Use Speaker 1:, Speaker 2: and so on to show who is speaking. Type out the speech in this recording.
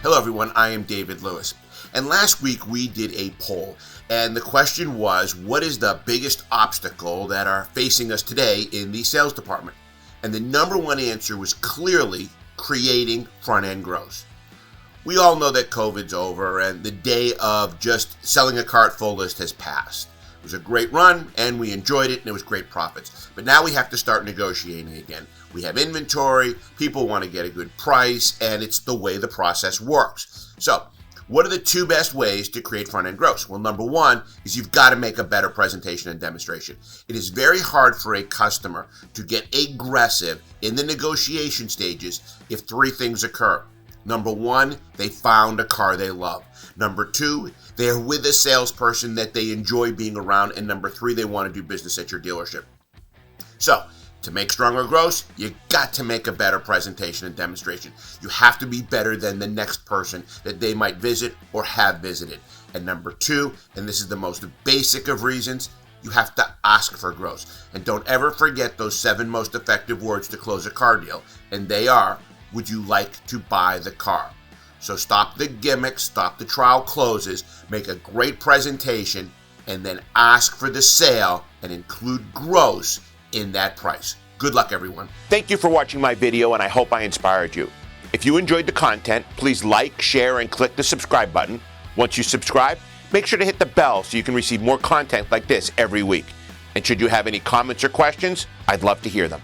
Speaker 1: Hello everyone, I am David Lewis. And last week we did a poll, and the question was, what is the biggest obstacle that are facing us today in the sales department? And the number one answer was clearly creating front-end growth. We all know that COVID's over and the day of just selling a car at full list has passed. It was a great run and we enjoyed it and it was great profits. But now we have to start negotiating again. We have inventory, people want to get a good price, and it's the way the process works. So, what are the two best ways to create front-end growth? Well, number one is you've got to make a better presentation and demonstration. It is very hard for a customer to get aggressive in the negotiation stages if three things occur. Number one, they found a car they love. Number two, they're with a salesperson that they enjoy being around. And number three, they want to do business at your dealership. So, to make stronger growth, you got to make a better presentation and demonstration. You have to be better than the next person that they might visit or have visited. And number two, and this is the most basic of reasons, you have to ask for growth. And don't ever forget those 7 most effective words to close a car deal. And they are, would you like to buy the car? So stop the gimmicks, stop the trial closes, make a great presentation, and then ask for the sale and include growth in that price. Good luck, everyone.
Speaker 2: Thank you for watching my video, and I hope I inspired you. If you enjoyed the content, please like, share, and click the subscribe button. Once you subscribe, make sure to hit the bell so you can receive more content like this every week. And should you have any comments or questions, I'd love to hear them.